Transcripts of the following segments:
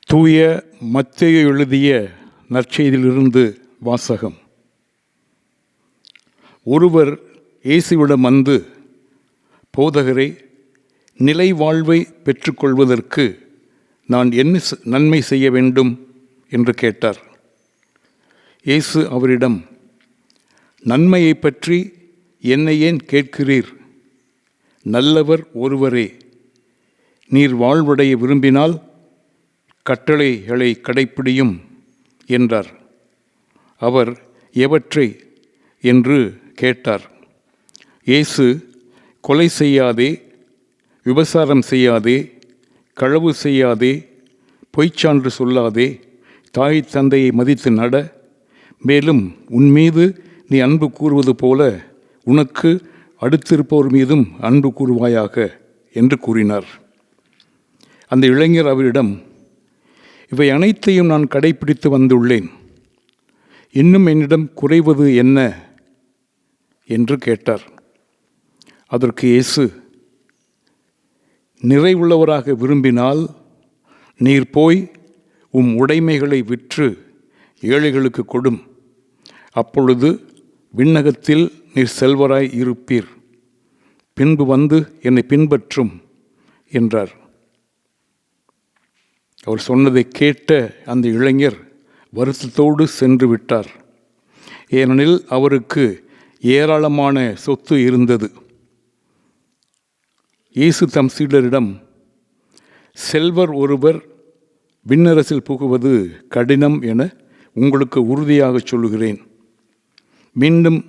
தூய மத்தேயு எழுதிய நற்செய்தியிலிருந்து வாசகம். ஒருவர் இயேசுவிடம் வந்து, போதகரே, நிலை வாழ்வை பெற்றுக்கொள்வதற்கு நான் என்ன நன்மை செய்ய வேண்டும் என்று கேட்டார். இயேசு அவரிடம், நன்மையை பற்றி என்னை ஏன் கேட்கிறீர்? நல்லவர் ஒருவரே. நீர் வாழ்வடைய விரும்பினால் கட்டளைகளை கடைப்பிடியும் என்றார். அவர், எவற்றை என்று கேட்டார். இயேசு, கொலை செய்யாதே, விபசாரம் செய்யாதே, களவு செய்யாதே, பொய்ச்சான்று சொல்லாதே, தாய் தந்தையை மதித்து நட, மேலும் உன்மீது நீ அன்பு கூறுவது போல உனக்கு அடுத்திருப்போர் மீதும் அன்பு கூறுவாயாக என்று கூறினார். அந்த இளைஞர் அவரிடம், இவை அனைத்தையும் நான் கடைப்பிடித்து வந்துள்ளேன், இன்னும் என்னிடம் குறைவது என்ன என்று கேட்டார். அதற்கு இயேசு, நிறைவுள்ளவராக விரும்பினால் நீர் போய் உம் உடைமைகளை விற்று ஏழைகளுக்கு கொடும், அப்பொழுது விண்ணகத்தில் நீர் செல்வராய் இருப்பீர். பின்பு வந்து என்னை பின்பற்றும் என்றார். அவர் சொன்னதை கேட்ட அந்த இளைஞர் வருத்தத்தோடு சென்று விட்டார். ஏனெனில் அவருக்கு ஏராளமான சொத்து இருந்தது. இயேசு தம் சீடரிடம், செல்வர் ஒருவர் விண்ணரசில் புகுவது கடினம் என உங்களுக்கு உறுதியாக சொல்லுகிறேன். மீண்டும்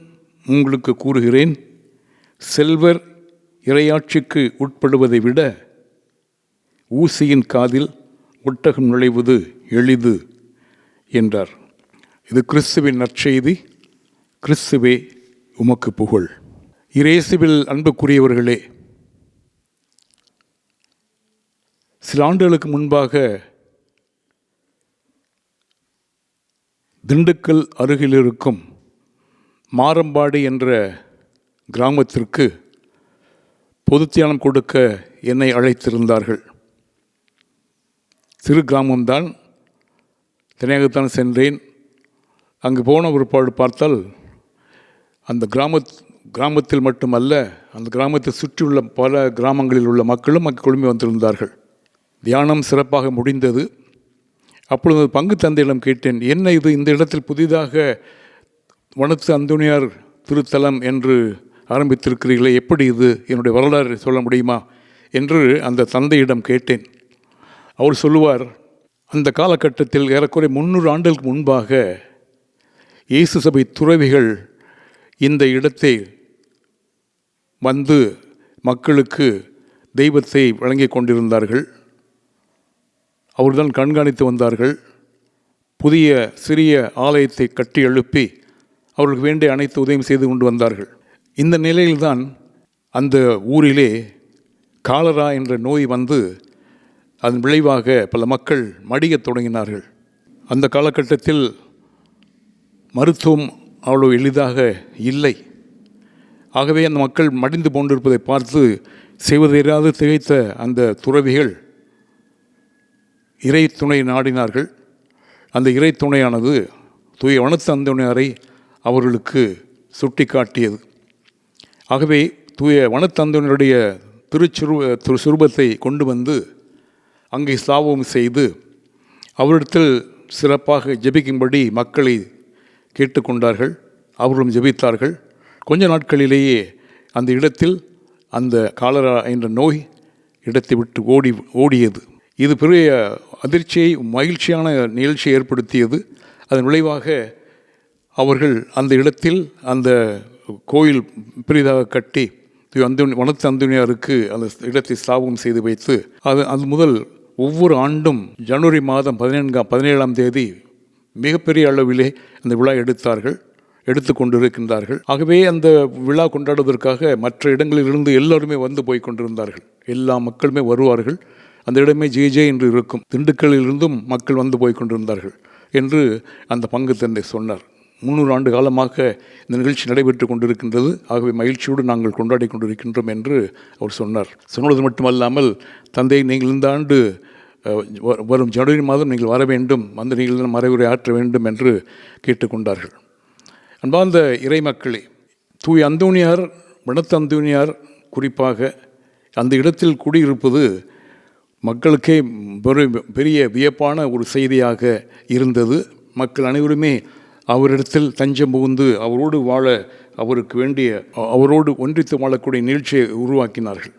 உங்களுக்கு கூறுகிறேன், செல்வர் இறையாட்சிக்கு உட்படுவதை விட ஊசியின் காதில் ஒட்டகம் நுழைவது எளிது என்றார். இது கிறிஸ்துவின் நற்செய்தி. கிறிஸ்துவே உமக்கு புகழ். இயேசுவில் அன்புக்குரியவர்களே, சில ஆண்டுகளுக்கு முன்பாக திண்டுக்கல் அருகில் இருக்கும் மாரம்பாடி என்ற கிராமத்திற்கு பொதுத்தியானம் கொடுக்க என்னை அழைத்திருந்தார்கள். சிறு கிராமம்தான், தனியாகத்தான் சென்றேன். அங்கு போன ஒருபாடு பார்த்தால் அந்த கிராமத்தில் மட்டுமல்ல, அந்த கிராமத்தை சுற்றியுள்ள பல கிராமங்களில் உள்ள மக்களும் அங்கு குழுமி வந்திருந்தார்கள். தியானம் சிறப்பாக முடிந்தது. அப்பொழுது பங்கு தந்தையிடம் கேட்டேன், என்ன இது, இந்த இடத்தில் புதிதாக வனத்து அந்தோனியார் திருத்தலம் என்று ஆரம்பித்திருக்கிறீர்களே, எப்படி இது, என்னுடைய வரலாறு சொல்ல முடியுமா என்று அந்த தந்தையிடம் கேட்டேன். அவர் சொல்லுவார், அந்த காலகட்டத்தில் ஏறக்குறை 300 ஆண்டுகளுக்கு முன்பாக இயேசு சபை துறவிகள் இந்த இடத்தை வந்து மக்களுக்கு தெய்வத்தை வழங்கி கொண்டிருந்தார்கள். அவர்தான் கண்காணித்து வந்தார்கள். புதிய சிறிய ஆலயத்தை கட்டி எழுப்பி அவர்களுக்கு வேண்டிய அனைத்து உதவியும் செய்து கொண்டு வந்தார்கள். இந்த நிலையில்தான் அந்த ஊரிலே காலரா என்ற நோய் வந்து அதன் விளைவாக பல மக்கள் மடியத் தொடங்கினார்கள். அந்த காலகட்டத்தில் மருத்துவம் அவ்வளவு எளிதாக இல்லை. ஆகவே அந்த மக்கள் மடிந்து போன்றிருப்பதை பார்த்து செய்வதறியாது திகைத்த அந்த துறவிகள் இறை துணை நாடினார்கள். அந்த இறை துணையானது தூய வனத்து அந்தோனியாரை அவர்களுக்கு சுட்டி காட்டியது. ஆகவே தூய வனத்து அந்தோனியாருடைய திருச்சுரூபத்தை கொண்டு வந்து அங்கே ஸ்தாபனம் செய்து அவரிடத்தில் சிறப்பாக ஜெபிக்கும்படி மக்களை கேட்டுக்கொண்டார்கள். அவர்களும் ஜெபித்தார்கள். கொஞ்ச நாட்களிலேயே அந்த இடத்தில் அந்த காலரா என்ற நோய் இடத்தை விட்டு ஓடியது. இது பெரிய அதிர்ச்சியை, மகிழ்ச்சியான நிகழ்ச்சியை ஏற்படுத்தியது. அதன் விளைவாக அவர்கள் அந்த இடத்தில் அந்த கோயில் பெரிதாக கட்டி வனத்து அந்தோனியாருக்கு அந்த இடத்தை ஸ்தாபனம் செய்து வைத்து அது முதல் ஒவ்வொரு ஆண்டும் ஜனவரி மாதம் 17ஆம் தேதி மிகப்பெரிய அளவிலே அந்த விழா எடுத்து கொண்டிருக்கின்றார்கள். ஆகவே அந்த விழா கொண்டாடுவதற்காக மற்ற இடங்களிலிருந்து எல்லோருமே வந்து போய் கொண்டிருந்தார்கள். எல்லா மக்களுமே வருவார்கள். அந்த இடமே ஜே என்று இருக்கும். திண்டுக்கல்லிலிருந்தும் மக்கள் வந்து போய் கொண்டிருந்தார்கள் என்று அந்த பங்கு தந்தை சொன்னார். 300 ஆண்டு காலமாக இந்த நிகழ்ச்சி நடைபெற்று கொண்டிருக்கின்றது. ஆகவே மகிழ்ச்சியோடு நாங்கள் கொண்டாடி கொண்டிருக்கின்றோம் என்று அவர் சொன்னார். சொன்னது மட்டுமல்லாமல், தந்தை, நீங்கள் இந்த ஆண்டு வரும் ஜனவரி மாதம் நீங்கள் வர வேண்டும், வந்து நீங்கள் மறைவுரை ஆற்ற வேண்டும் என்று கேட்டுக்கொண்டார்கள். அன்பார்ந்த இறைமக்களே, தூய அந்தோணியார், வனத்து அந்தோணியார் குறிப்பாக அந்த இடத்தில் குடியிருப்பது மக்களுக்கே பெரிய வியப்பான ஒரு செய்தியாக இருந்தது. மக்கள் அனைவருமே அவரிடத்தில் தஞ்சம் புகுந்து அவரோடு வாழ, அவருக்கு வேண்டிய, அவரோடு ஒன்றித்து வாழக்கூடிய நிகழ்ச்சியை உருவாக்கினார்கள்.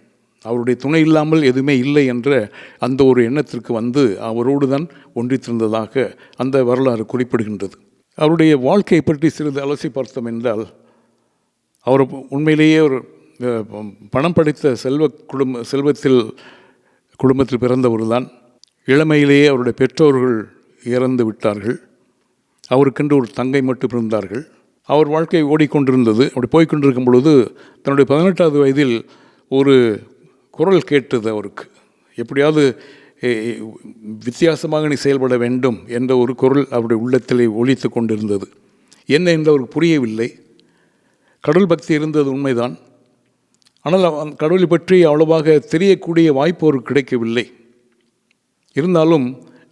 அவருடைய துணை இல்லாமல் எதுவுமே இல்லை என்ற அந்த ஒரு எண்ணத்திற்கு வந்து அவரோடு தான் ஒன்றித்திருந்ததாக அந்த வரலாறு குறிப்பிடுகின்றது. அவருடைய வாழ்க்கையை பற்றி சிறிது அலசி பார்த்தோம் என்றால், அவர் உண்மையிலேயே ஒரு பணம் படைத்த குடும்பத்தில் பிறந்தவர் தான். இளமையிலேயே அவருடைய பெற்றோர்கள் இறந்து விட்டார்கள். அவருக்கென்று ஒரு தங்கை மட்டும் இருந்தார்கள். அவர் வாழ்க்கை ஓடிக்கொண்டிருந்தது. அப்படி போய்கொண்டிருக்கும் பொழுது தன்னுடைய 18வது வயதில் ஒரு குரல் கேட்டது அவருக்கு. எப்படியாவது வித்தியாசமாக நீ செயல்பட வேண்டும் என்ற ஒரு குரல் அவருடைய உள்ளத்திலே ஒலித்து கொண்டிருந்தது. என்ன என்று அவருக்கு புரியவில்லை. கடவுள் பக்தி இருந்தது உண்மைதான். ஆனால் கடவுளை பற்றி அவ்வளவாக தெரியக்கூடிய வாய்ப்பு அவருக்கு கிடைக்கவில்லை. இருந்தாலும்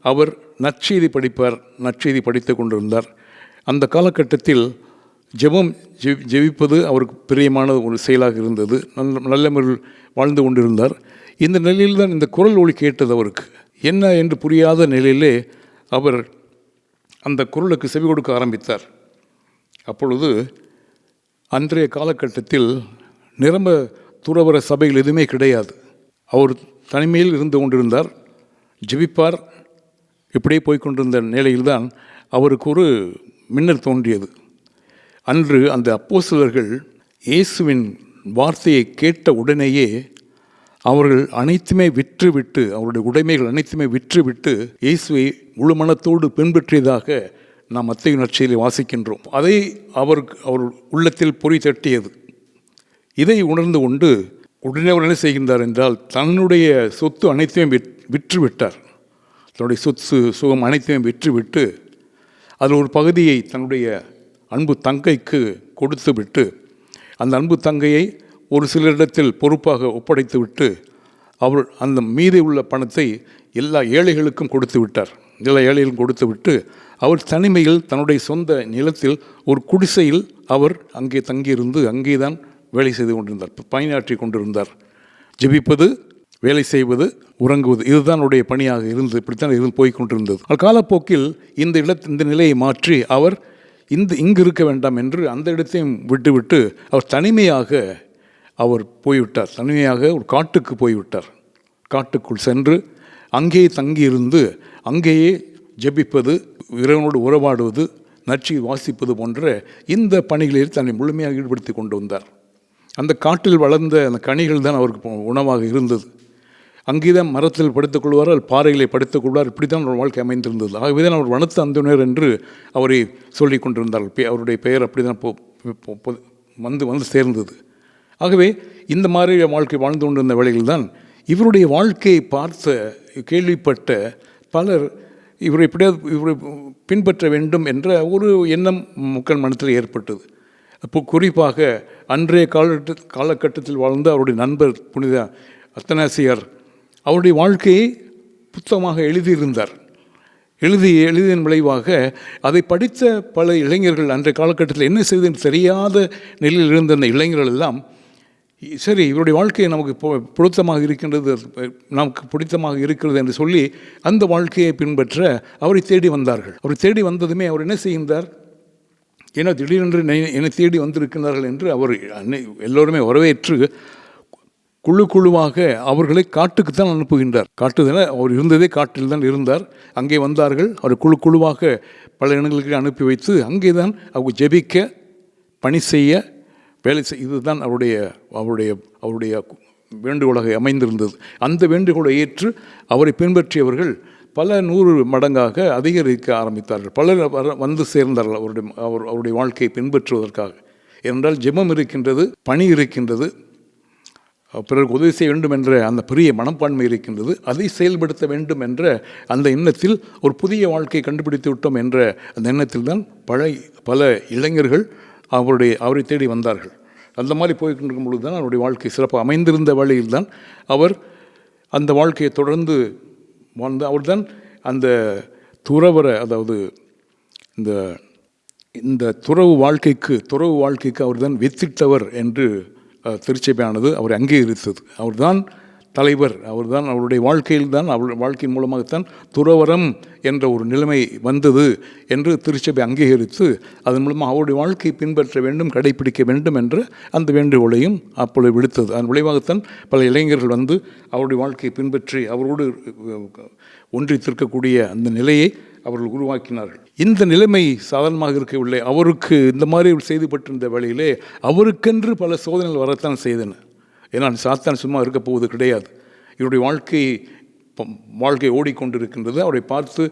அவர் நற்செய்தி படிப்பார், நற்செய்தி படித்து கொண்டிருந்தார். அந்த காலகட்டத்தில் ஜெபிப்பது அவருக்கு பிரியமான ஒரு செயலாக இருந்தது. நல்ல முறையில் வாழ்ந்து கொண்டிருந்தார். இந்த நிலையில்தான் இந்த குரல் ஒலி கேட்டது அவருக்கு. என்ன என்று புரியாத நிலையிலே அவர் அந்த குரலுக்கு செவி கொடுக்க ஆரம்பித்தார். அப்பொழுது அன்றைய காலகட்டத்தில் நிரம்ப துறவற சபைகள் எதுவுமே கிடையாது. அவர் தனிமையில் இருந்து கொண்டிருந்தார், ஜெபிப்பார். இப்படியே போய்கொண்டிருந்த நிலையில்தான் அவருக்கு ஒரு மின்னல் தோன்றியது. அன்று அந்த அப்போஸ்தலர்கள் இயேசுவின் வார்த்தையை கேட்ட உடனேயே அவர்கள் அனைத்துமே விற்றுவிட்டு, அவருடைய உடைமைகள் அனைத்துமே விற்றுவிட்டு இயேசுவை முழு மனத்தோடு பின்பற்றியதாக நாம் மத்தேயு நற்செய்தியில் வாசிக்கின்றோம். அதை அவர் உள்ளத்தில் பொறி தட்டியது. இதை உணர்ந்து கொண்டு உடனே அவர் என்ன செய்கின்றார் என்றால், தன்னுடைய சொத்து அனைத்தையும் விற்றுவிட்டார். தன்னுடைய சொத்து சுகம் அனைத்தையும் விற்றுவிட்டு அதில் ஒரு பகுதியை தன்னுடைய அன்பு தங்கைக்கு கொடுத்து விட்டு, அந்த அன்பு தங்கையை ஒரு சிலரிடத்தில் பொறுப்பாக ஒப்படைத்து விட்டு, அவர் அந்த மீதி உள்ள பணத்தை எல்லா ஏழைகளுக்கும் கொடுத்து விட்டார். எல்லா ஏழைகளுக்கும் கொடுத்து விட்டு அவர் தனிமையில் தன்னுடைய சொந்த நிலத்தில் ஒரு குடிசையில் அவர் அங்கே தங்கியிருந்து அங்கே தான் வேலை செய்து கொண்டிருந்தார், பணியாற்றி கொண்டிருந்தார். ஜெபிப்பது, வேலை செய்வது, உறங்குவது, இதுதான் அவருடைய பணியாக இருந்தது. இப்படித்தான் இருந்து போய்கொண்டிருந்தது. காலப்போக்கில் இந்த நிலையை மாற்றி அவர் இங்கு இருக்க வேண்டாம் என்று அந்த இடத்தையும் விட்டுவிட்டு அவர் தனிமையாக அவர் போய்விட்டார். தனிமையாக ஒரு காட்டுக்கு போய்விட்டார். காட்டுக்குள் சென்று அங்கேயே தங்கியிருந்து அங்கேயே ஜெபிப்பது, இறைவனோடு உறவாடுவது, நற்செய்தி வாசிப்பது போன்ற இந்த பணிகளில் தன்னை முழுமையாக ஈடுபடுத்தி கொண்டு வந்தார். அந்த காட்டில் வளர்ந்த அந்த கனிகள் தான் அவருக்கு உணவாக இருந்தது. அங்கேதான் மரத்தில் படுத்துக்கொள்வார், பாறைகளை படுத்துக்கொள்வார். இப்படி தான் அவர் வாழ்க்கை அமைந்திருந்தது. ஆகவே தான் அவர் வனத்து அந்தோணியார் என்று அவரை சொல்லி கொண்டிருந்தார்கள். அவருடைய பெயர் அப்படி தான் வந்து சேர்ந்தது. ஆகவே இந்த மாதிரி வாழ்க்கை வாழ்ந்து கொண்டிருந்த வேளையில்தான் இவருடைய வாழ்க்கையை கேள்விப்பட்ட பலர் இவரை பின்பற்ற வேண்டும் என்ற ஒரு எண்ணம் மக்கள் மனத்தில் ஏற்பட்டது. அப்போ குறிப்பாக அன்றைய காலகட்டத்தில் வாழ்ந்த அவருடைய நண்பர் புனித அத்தனாசியார் அவருடைய வாழ்க்கையை புத்தகமாக எழுதியிருந்தார். எழுதியதன் விளைவாக அதை படித்த பல இளைஞர்கள் அன்றைய காலகட்டத்தில் என்ன செய்வதுன்னு தெரியாத நிலையில் இருந்த அந்த இளைஞர்கள் எல்லாம், சரி இவருடைய வாழ்க்கை நமக்கு பொருத்தமாக இருக்கிறது என்று சொல்லி அந்த வாழ்க்கையை பின்பற்ற அவரை தேடி வந்தார்கள். அவரை தேடி வந்ததுமே அவர் என்ன செய்கின்றார், ஏன்னா திடீரென்று என்னை தேடி வந்திருக்கிறார்கள் என்று அவர் எல்லோருமே வரவேற்று குழுவாக அவர்களை காட்டுக்குத்தான் அனுப்புகின்றார். காட்டுதானே அவர் இருந்ததே காட்டில் தான் இருந்தார். அங்கே வந்தார்கள். அவர் குழுவாக பல இடங்களுக்கு அனுப்பி வைத்து அங்கே தான் அவங்க ஜெபிக்க, பணி செய்ய, வேலை செய்ய, இதுதான் அவருடைய வேண்டுகோளாக அமைந்திருந்தது. அந்த வேண்டுகோளை ஏற்று அவரை பின்பற்றியவர்கள் பல 100 மடங்காக அதிகரிக்க ஆரம்பித்தார்கள். பலர் வந்து சேர்ந்தார்கள் அவருடைய வாழ்க்கையை பின்பற்றுவதற்காக. ஏனென்றால் ஜெபம் இருக்கின்றது, பணி இருக்கின்றது, பிறருக்கு உதவி செய்ய வேண்டும் என்ற அந்த பெரிய மனப்பான்மை இருக்கின்றது. அதை செயல்படுத்த வேண்டும் என்ற அந்த எண்ணத்தில் ஒரு புதிய வாழ்க்கையை கண்டுபிடித்து விட்டோம் என்ற அந்த எண்ணத்தில் தான் பல இளைஞர்கள் அவரை தேடி வந்தார்கள். அந்த மாதிரி போய்கொண்டிருக்கும் பொழுது தான் அவருடைய வாழ்க்கை சிறப்பாக அமைந்திருந்த வழியில்தான் அவர் அந்த வாழ்க்கையை தொடர்ந்து வாழ்ந்த அவர்தான் அந்த துறவர, அதாவது இந்த இந்த துறவு வாழ்க்கைக்கு அவர்தான் வித்திட்டவர் என்று திருச்சபையானது அவரை அங்கீகரித்தது. அவர்தான் தலைவர், அவர்தான் அவருடைய வாழ்க்கையில் தான் வாழ்க்கையின் மூலமாகத்தான் துறவரம் என்ற ஒரு நிலைமை வந்தது என்று திருச்சபை அங்கீகரித்து அதன் மூலமாக அவருடைய வாழ்க்கையை பின்பற்ற வேண்டும், கடைபிடிக்க வேண்டும் என்ற அந்த வேண்டுகோளையும் அப்பொழுது விடுத்தது. அதன் விளைவாகத்தான் பல இளைஞர்கள் வந்து அவருடைய வாழ்க்கையை பின்பற்றி அவரோடு ஒன்றித்திருக்கக்கூடிய அந்த நிலையை அவர்கள் உருவாக்கினார்கள். இந்த நிலைமை சாதாரணமாக இருக்கவில்லை. அவருக்கு இந்த மாதிரி செய்துபட்டிருந்த வேளையிலே அவருக்கென்று பல சோதனைகள் வரத்தான் செய்தன. ஏன்னா சாத்தான் சும்மா இருக்க போவது கிடையாது. இவருடைய வாழ்க்கை ஓடிக்கொண்டிருக்கின்றது. அவரை பார்த்து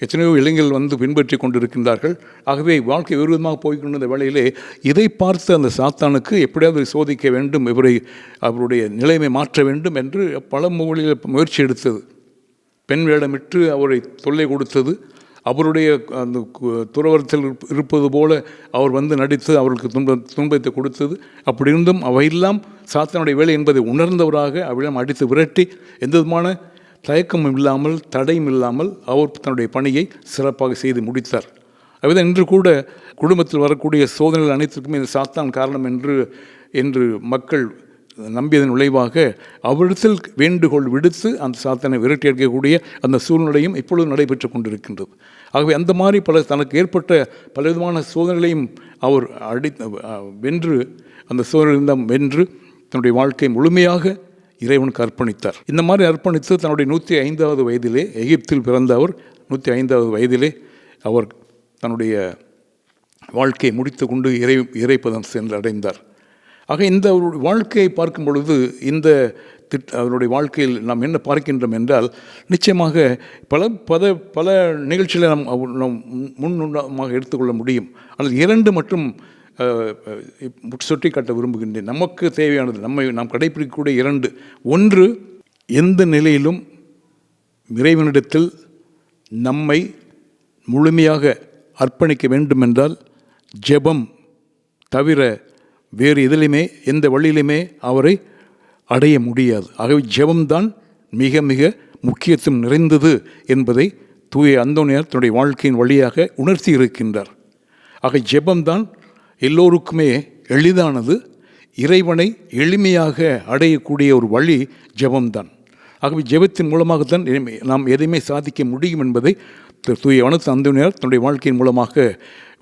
எத்தனையோ இளைஞர்கள் வந்து பின்பற்றி கொண்டிருக்கின்றார்கள். ஆகவே வாழ்க்கை விரோதமாக போய்கொண்டிருந்த வேளையிலே இதை பார்த்து அந்த சாத்தானுக்கு எப்படியாவது சோதிக்க வேண்டும், அவருடைய நிலைமை மாற்ற வேண்டும் என்று பல முயற்சி எடுத்தது. பெண் வேடமிட்டு அவரை தொல்லை கொடுத்தது. அவருடைய அந்த துறவரத்தில் இருப்பது போல அவர் வந்து நடித்து அவர்களுக்கு துன்பத்தை கொடுத்தது. அப்படி இருந்தும் அவையெல்லாம் சாத்தானுடைய வேலை என்பதை உணர்ந்தவராக அவையெல்லாம் அடித்து விரட்டி எந்த விதமான தயக்கமும் இல்லாமல் தடையும் இல்லாமல் அவர் தன்னுடைய பணியை சிறப்பாக செய்து முடித்தார். அதுதான் இன்று கூட குடும்பத்தில் வரக்கூடிய சோதனைகள் அனைத்திற்குமே இந்த சாத்தான் காரணம் என்று மக்கள் நம்பியதன் விளைவாக அவரிடத்தில் வேண்டுகோள் விடுத்து அந்த சாத்தானை விரட்டி அடிக்கக்கூடிய அந்த சூழ்நிலையும் இப்பொழுது நடைபெற்று கொண்டிருக்கின்றது. ஆகவே அந்த மாதிரி தனக்கு ஏற்பட்ட பலவிதமான சோதனைகளையும் அவர் வென்று அந்த சோதனையிலிருந்து வென்று தன்னுடைய வாழ்க்கையை முழுமையாக இறைவனுக்கு அர்ப்பணித்தார். இந்த மாதிரி அர்ப்பணித்து தன்னுடைய 105வது வயதிலே, எகிப்தில் பிறந்த அவர் 105வது வயதிலே அவர் தன்னுடைய வாழ்க்கையை முடித்து கொண்டு இறைப்பதம் சென்று அடைந்தார். ஆக இந்த அவருடைய வாழ்க்கையை பார்க்கும் பொழுது அவருடைய வாழ்க்கையில் நாம் என்ன பார்க்கின்றோம் என்றால், நிச்சயமாக பல நிகழ்ச்சிகளை நாம் முன்னுமாக எடுத்துக்கொள்ள முடியும். ஆனால் 2 மட்டும் சுட்டி காட்ட விரும்புகின்றேன். நமக்கு தேவையானது, நாம் கடைபிடிக்கக்கூடிய 2. ஒன்று, எந்த நிலையிலும் இறைவனிடத்தில் நம்மை முழுமையாக அர்ப்பணிக்க வேண்டுமென்றால் ஜெபம் தவிர வேறு எதிலுமே எந்த வழியிலுமே அவரை அடைய முடியாது. ஆகவே ஜெபம்தான் மிக மிக முக்கியத்துவம் நிறைந்தது என்பதை தூய அந்தோனியார் தன்னுடைய வாழ்க்கையின் வழியாக உணர்த்தி இருக்கின்றார். ஆக ஜெபம்தான் எல்லோருக்குமே எளிதானது, இறைவனை எளிமையாக அடையக்கூடிய ஒரு வழி ஜெபம்தான். ஆகவே ஜெபத்தின் மூலமாகத்தான் நாம் எதையுமே சாதிக்க முடியும் என்பதை தூய வனத்து அந்தோனியார் தன்னுடைய வாழ்க்கையின் மூலமாக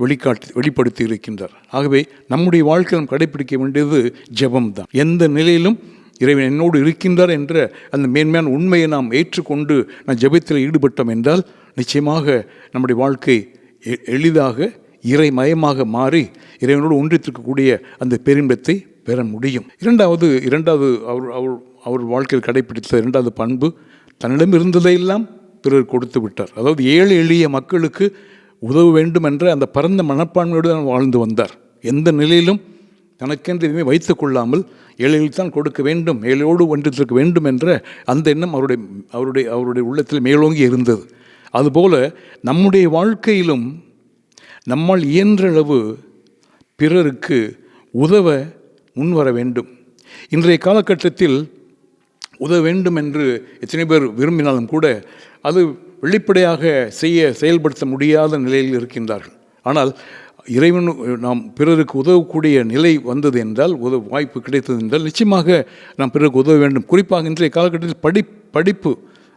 வெளிப்படுத்தி இருக்கின்றார். ஆகவே நம்முடைய வாழ்க்கையில் நாம் கடைபிடிக்க வேண்டியது ஜெபம்தான். எந்த நிலையிலும் இறைவன் என்னோடு இருக்கின்றார் என்ற அந்த மேன்மையான உண்மையை நாம் ஏற்றுக்கொண்டு நாம் ஜெபத்தில் ஈடுபட்டோம் என்றால் நிச்சயமாக நம்முடைய வாழ்க்கை எளிதாக இறைமயமாக மாறி இறைவனோடு ஒன்றித்திருக்கக்கூடிய அந்த பெரும்பத்தை பெற முடியும். இரண்டாவது அவர் வாழ்க்கையில் கடைபிடித்த 2வது பண்பு, தன்னிடம் இருந்ததையெல்லாம் பிறர் கொடுத்து விட்டார். அதாவது ஏழை எளிய மக்களுக்கு உதவ வேண்டும் என்ற அந்த பரந்த மனப்பான்மையோடு தான் வாழ்ந்து வந்தார். எந்த நிலையிலும் தனக்கென்று எதுவுமே வைத்து கொள்ளாமல் ஏழைகளுக்கு தான் கொடுக்க வேண்டும், ஏழையோடு ஒன்றித்திருக்க வேண்டும் என்ற அந்த எண்ணம் அவருடைய உள்ளத்தில் மேலோங்கி இருந்தது. அதுபோல நம்முடைய வாழ்க்கையிலும் நம்மால் இயன்றளவு பிறருக்கு உதவ முன்வர வேண்டும். இன்றைய காலகட்டத்தில் உதவ வேண்டும் என்று எத்தனை பேர் விரும்பினாலும் கூட அது வெளிப்படையாக செயல்படுத்த முடியாத நிலையில் இருக்கின்றார்கள். ஆனால் இறைவன் நாம் பிறருக்கு உதவக்கூடிய நிலை வந்தது என்றால், வாய்ப்பு கிடைத்தது என்றால் நிச்சயமாக நாம் பிறருக்கு உதவ வேண்டும். குறிப்பாக இன்றைய காலகட்டத்தில் படிப்பு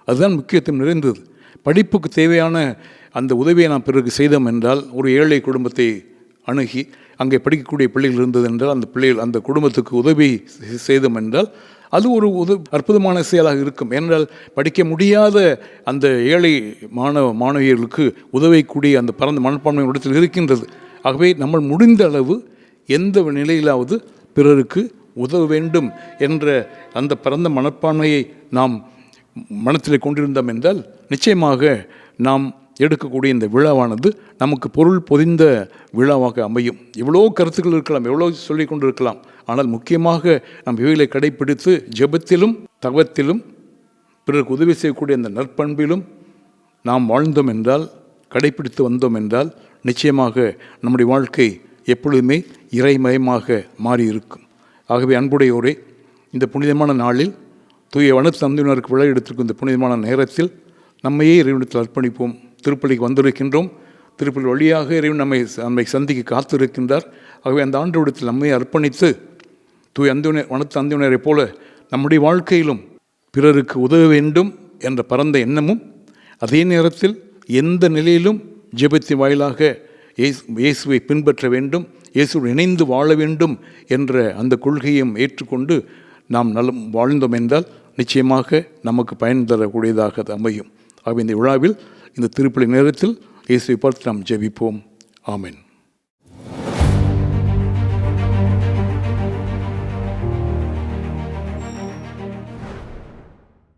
அதுதான் முக்கியத்துவம் நிறைந்தது. படிப்புக்கு தேவையான அந்த உதவியை நாம் பிறருக்கு செய்தோம் என்றால், ஒரு ஏழை குடும்பத்தை அணுகி அங்கே படிக்கக்கூடிய பிள்ளைகள் இருந்தது என்றால் அந்த குடும்பத்துக்கு உதவி செய்தோம் என்றால் அது ஒரு அற்புதமான செயலாக இருக்கும். ஏனென்றால் படிக்க முடியாத அந்த ஏழை மாணவியர்களுக்கு உதவக்கூடிய அந்த பரந்த மனப்பான்மை இடத்தில் இருக்கின்றது. ஆகவே நம்ம முடிந்த அளவு எந்த நிலையிலாவது பிறருக்கு உதவ வேண்டும் என்ற அந்த பரந்த மனப்பான்மையை நாம் மனத்தில் கொண்டிருந்தோம் என்றால் நிச்சயமாக நாம் எடுக்கக்கூடிய இந்த விழாவானது நமக்கு பொருள் பொதிந்த விழாவாக அமையும். எவ்வளோ கருத்துக்கள் இருக்கலாம், எவ்வளோ சொல்லிக் கொண்டு இருக்கலாம். ஆனால் முக்கியமாக நாம் இவைகளை கடைப்பிடித்து ஜெபத்திலும் தவத்திலும் பிறருக்கு உதவி செய்யக்கூடிய அந்த நற்பண்பிலும் நாம் வாழ்ந்தோம் என்றால், கடைப்பிடித்து வந்தோம் என்றால் நிச்சயமாக நம்முடைய வாழ்க்கை எப்பொழுதுமே இறைமயமாக மாறியிருக்கும். ஆகவே அன்புடையோரே, இந்த புனிதமான நாளில் தூய வனத்து அந்தோனியாருக்கு விழா எடுத்திருக்கும் இந்த புனிதமான நேரத்தில் நம்மையே இறைவனத்தில் அர்ப்பணிப்போம். திருப்பலிக்கு வந்திருக்கின்றோம். திருப்பலி வழியாக இறைவன் நம்மை சந்திக்க காத்திருக்கின்றார். ஆகவே அந்த ஆண்டவரிடத்தில் நம்மை அர்ப்பணித்து தூய அந்தோனியார், வனத்து அந்தோனியாரைப் போல நம்முடைய வாழ்க்கையிலும் பிறருக்கு உதவ வேண்டும் என்ற பரந்த எண்ணமும், அதே நேரத்தில் எந்த நிலையிலும் ஜெபத்தின் வாயிலாக இயேசுவை பின்பற்ற வேண்டும், இயேசுடன் இணைந்து வாழ வேண்டும் என்ற அந்த கொள்கையும் ஏற்றுக்கொண்டு நாம் வாழ்ந்தோம் என்றால் நிச்சயமாக நமக்கு பயன் தரக்கூடியதாக அது அமையும். ஆகவே இந்த விழாவில், இந்த திருப்பலி நேரத்தில் இயேசுவை பார்த்து நாம் ஜெபிப்போம். ஆமென்.